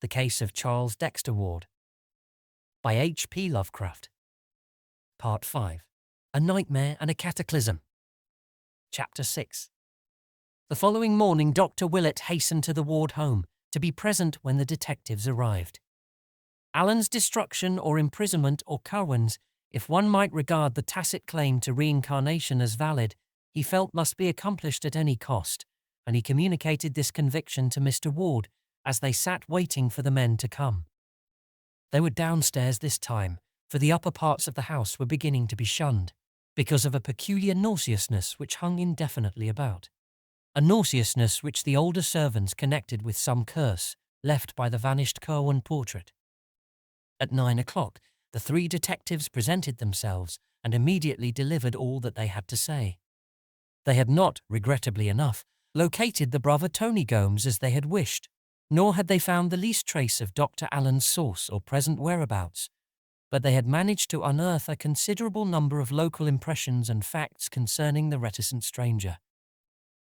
The Case of Charles Dexter Ward by H.P. Lovecraft. Part 5. A Nightmare and a Cataclysm. Chapter 6. The following morning, Dr. Willett hastened to the Ward home to be present when the detectives arrived. Alan's destruction or imprisonment, or Curwen's, if one might regard the tacit claim to reincarnation as valid, he felt must be accomplished at any cost, and he communicated this conviction to Mr. Ward as they sat waiting for the men to come. They were downstairs this time, for the upper parts of the house were beginning to be shunned, because of a peculiar nauseousness which hung indefinitely about. A nauseousness which the older servants connected with some curse left by the vanished Curwen portrait. At 9 o'clock, the three detectives presented themselves and immediately delivered all that they had to say. They had not, regrettably enough, located the brother Tony Gomes as they had wished, nor had they found the least trace of Dr. Allen's source or present whereabouts, but they had managed to unearth a considerable number of local impressions and facts concerning the reticent stranger.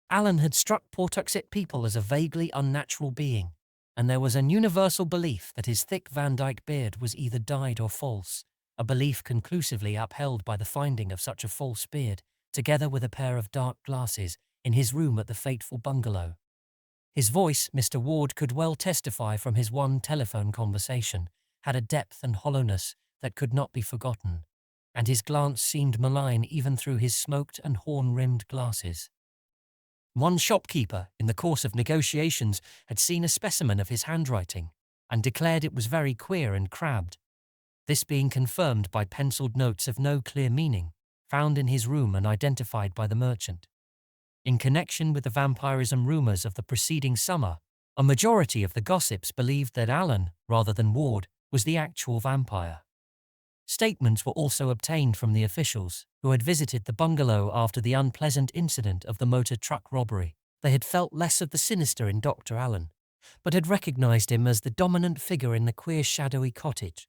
Allen had struck Pawtuxet people as a vaguely unnatural being, and there was an universal belief that his thick Van Dyke beard was either dyed or false, a belief conclusively upheld by the finding of such a false beard, together with a pair of dark glasses, in his room at the fateful bungalow. His voice, Mr. Ward could well testify from his one telephone conversation, had a depth and hollowness that could not be forgotten, and his glance seemed malign even through his smoked and horn-rimmed glasses. One shopkeeper, in the course of negotiations, had seen a specimen of his handwriting, and declared it was very queer and crabbed, this being confirmed by penciled notes of no clear meaning, found in his room and identified by the merchant. In connection with the vampirism rumors of the preceding summer, a majority of the gossips believed that Allen, rather than Ward, was the actual vampire. Statements were also obtained from the officials who had visited the bungalow after the unpleasant incident of the motor truck robbery. They had felt less of the sinister in Dr. Allen, but had recognized him as the dominant figure in the queer shadowy cottage.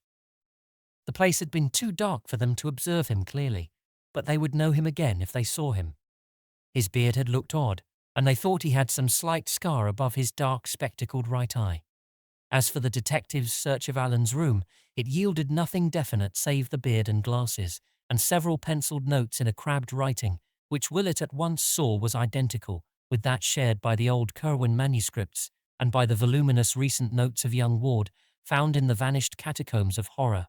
The place had been too dark for them to observe him clearly, but they would know him again if they saw him. His beard had looked odd, and they thought he had some slight scar above his dark spectacled right eye. As for the detectives' search of Allen's room, it yielded nothing definite save the beard and glasses, and several penciled notes in a crabbed writing, which Willett at once saw was identical with that shared by the old Curwen manuscripts and by the voluminous recent notes of young Ward found in the vanished catacombs of horror.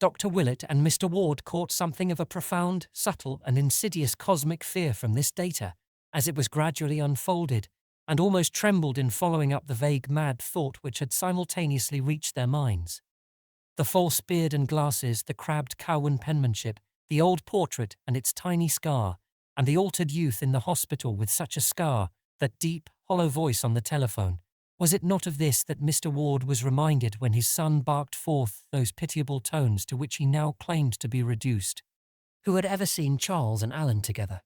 Dr. Willett and Mr. Ward caught something of a profound, subtle, and insidious cosmic fear from this data, as it was gradually unfolded, and almost trembled in following up the vague mad thought which had simultaneously reached their minds. The false beard and glasses, the crabbed Curwen penmanship, the old portrait and its tiny scar, and the altered youth in the hospital with such a scar, that deep, hollow voice on the telephone. Was it not of this that Mr. Ward was reminded when his son barked forth those pitiable tones to which he now claimed to be reduced? Who had ever seen Charles and Allen together?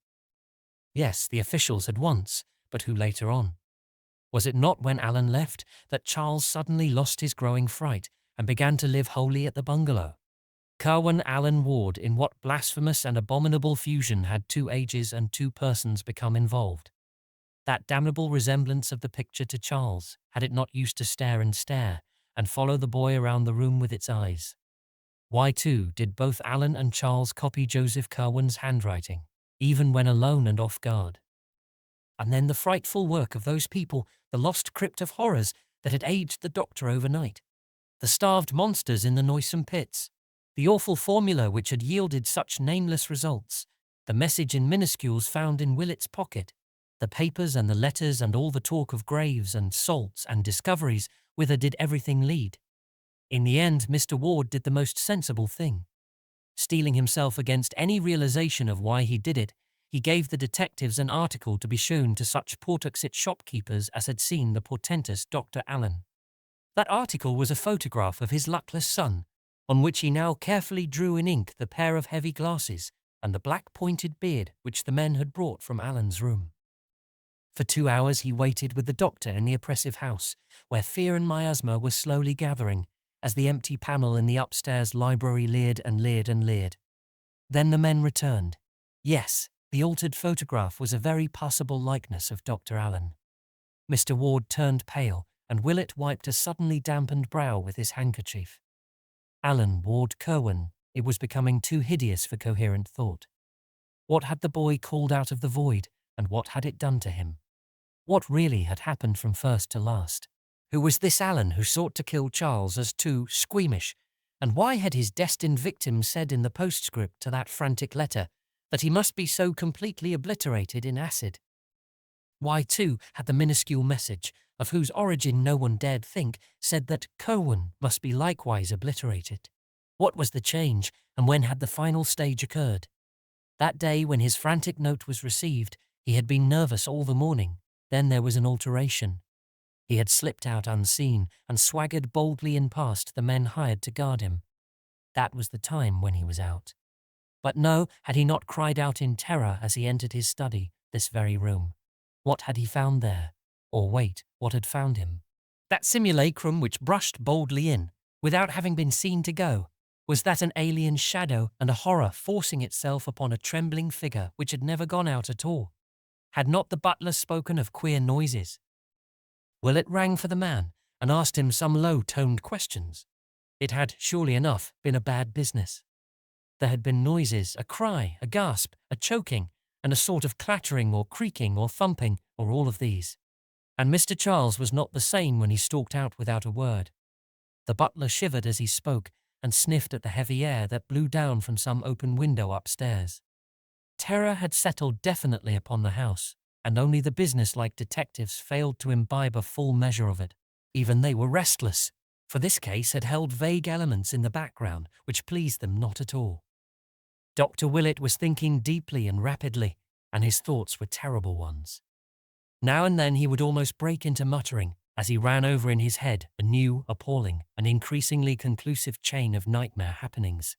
Yes, the officials had once, but who later on? Was it not when Allen left that Charles suddenly lost his growing fright and began to live wholly at the bungalow? Curwen, Allen, Ward, in what blasphemous and abominable fusion had two ages and two persons become involved? That damnable resemblance of the picture to Charles, had it not used to stare and follow the boy around the room with its eyes? Why, too, did both Allen and Charles copy Joseph Curwen's handwriting, even when alone and off guard? And then the frightful work of those people, the lost crypt of horrors that had aged the doctor overnight, the starved monsters in the noisome pits, the awful formula which had yielded such nameless results, the message in minuscules found in Willett's pocket, the papers and the letters and all the talk of graves and salts and discoveries, whither did everything lead? In the end, Mr. Ward did the most sensible thing. Steeling himself against any realization of why he did it, he gave the detectives an article to be shown to such Pawtuxet shopkeepers as had seen the portentous Dr. Allen. That article was a photograph of his luckless son, on which he now carefully drew in ink the pair of heavy glasses and the black pointed beard which the men had brought from Allen's room. For 2 hours he waited with the doctor in the oppressive house, where fear and miasma were slowly gathering, as the empty panel in the upstairs library leered and leered and leered. Then the men returned. Yes, the altered photograph was a very passable likeness of Dr. Allen. Mr. Ward turned pale and Willett wiped a suddenly dampened brow with his handkerchief. Alan Ward Curwen, it was becoming too hideous for coherent thought. What had the boy called out of the void, and what had it done to him? What really had happened from first to last? Who was this Alan who sought to kill Charles as too squeamish? And why had his destined victim said in the postscript to that frantic letter that he must be so completely obliterated in acid? Why, too, had the minuscule message, of whose origin no one dared think, said that Curwen must be likewise obliterated? What was the change, and when had the final stage occurred? That day when his frantic note was received, he had been nervous all the morning. Then there was an alteration. He had slipped out unseen and swaggered boldly in past the men hired to guard him. That was the time when he was out. But no, had he not cried out in terror as he entered his study, this very room? What had he found there? Or wait, what had found him? That simulacrum which brushed boldly in, without having been seen to go, was that an alien shadow and a horror forcing itself upon a trembling figure which had never gone out at all? Had not the butler spoken of queer noises? Willett rang for the man and asked him some low-toned questions. It had, surely enough, been a bad business. There had been noises, a cry, a gasp, a choking, and a sort of clattering or creaking or thumping, or all of these. And Mr. Charles was not the same when he stalked out without a word. The butler shivered as he spoke and sniffed at the heavy air that blew down from some open window upstairs. Terror had settled definitely upon the house, and only the business-like detectives failed to imbibe a full measure of it. Even they were restless, for this case had held vague elements in the background which pleased them not at all. Dr. Willett was thinking deeply and rapidly, and his thoughts were terrible ones. Now and then he would almost break into muttering as he ran over in his head a new, appalling, and increasingly conclusive chain of nightmare happenings.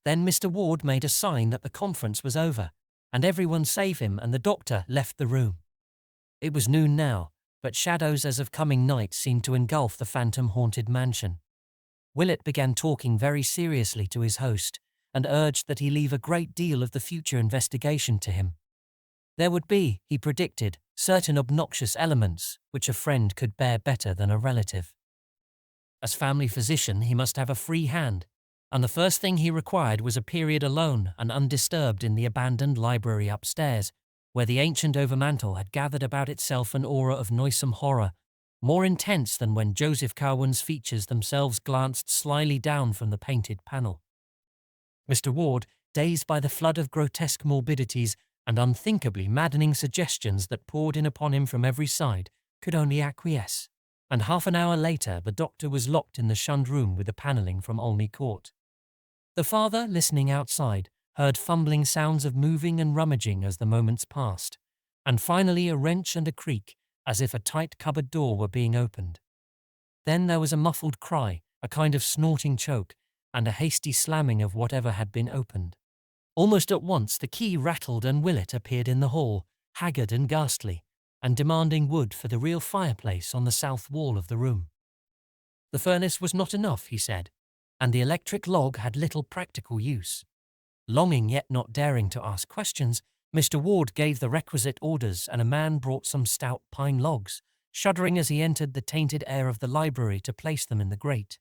Then Mr. Ward made a sign that the conference was over, and everyone save him and the doctor left the room. It was noon now, but shadows as of coming night seemed to engulf the phantom-haunted mansion. Willett began talking very seriously to his host, and urged that he leave a great deal of the future investigation to him. There would be, he predicted, certain obnoxious elements which a friend could bear better than a relative. As family physician, he must have a free hand, and the first thing he required was a period alone and undisturbed in the abandoned library upstairs, where the ancient overmantel had gathered about itself an aura of noisome horror, more intense than when Joseph Curwen's features themselves glanced slyly down from the painted panel. Mr. Ward, dazed by the flood of grotesque morbidities and unthinkably maddening suggestions that poured in upon him from every side, could only acquiesce, and half an hour later the doctor was locked in the shunned room with the panelling from Olney Court. The father, listening outside, heard fumbling sounds of moving and rummaging as the moments passed, and finally a wrench and a creak, as if a tight cupboard door were being opened. Then there was a muffled cry, a kind of snorting choke, and a hasty slamming of whatever had been opened. Almost at once the key rattled and Willett appeared in the hall, haggard and ghastly, and demanding wood for the real fireplace on the south wall of the room. The furnace was not enough, he said, and the electric log had little practical use. Longing yet not daring to ask questions, Mr. Ward gave the requisite orders and a man brought some stout pine logs, shuddering as he entered the tainted air of the library to place them in the grate.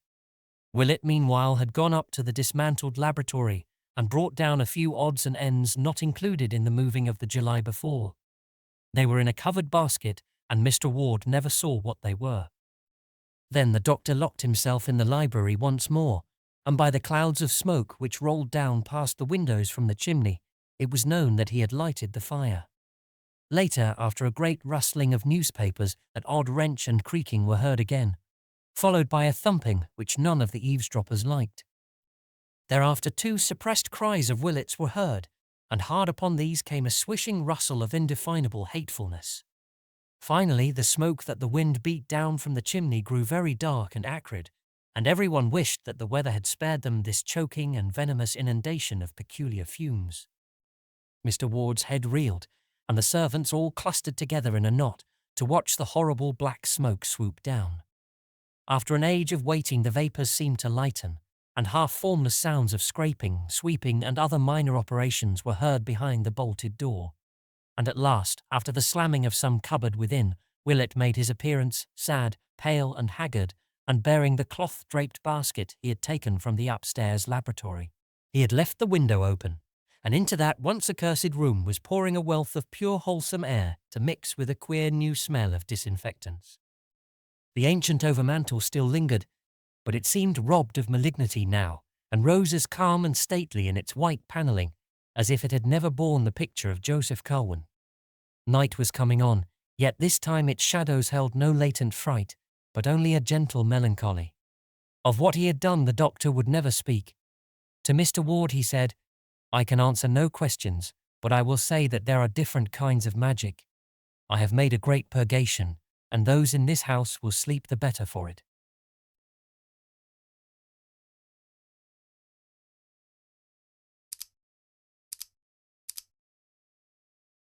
Willett, meanwhile, had gone up to the dismantled laboratory and brought down a few odds and ends not included in the moving of the July before. They were in a covered basket, and Mr. Ward never saw what they were. Then the doctor locked himself in the library once more, and by the clouds of smoke which rolled down past the windows from the chimney, it was known that he had lighted the fire. Later, after a great rustling of newspapers, that odd wrench and creaking were heard again, followed by a thumping which none of the eavesdroppers liked. Thereafter 2 suppressed cries of Willett's were heard, and hard upon these came a swishing rustle of indefinable hatefulness. Finally, the smoke that the wind beat down from the chimney grew very dark and acrid, and everyone wished that the weather had spared them this choking and venomous inundation of peculiar fumes. Mr. Ward's head reeled, and the servants all clustered together in a knot to watch the horrible black smoke swoop down. After an age of waiting, the vapours seemed to lighten, and half-formless sounds of scraping, sweeping, and other minor operations were heard behind the bolted door. And at last, after the slamming of some cupboard within, Willett made his appearance, sad, pale and haggard, and bearing the cloth-draped basket he had taken from the upstairs laboratory. He had left the window open, and into that once accursed room was pouring a wealth of pure wholesome air to mix with a queer new smell of disinfectants. The ancient overmantel still lingered, but it seemed robbed of malignity now, and rose as calm and stately in its white panelling as if it had never borne the picture of Joseph Curwen. Night was coming on, yet this time its shadows held no latent fright, but only a gentle melancholy. Of what he had done the doctor would never speak. To Mr. Ward he said, "I can answer no questions, but I will say that there are different kinds of magic. I have made a great purgation, and those in this house will sleep the better for it."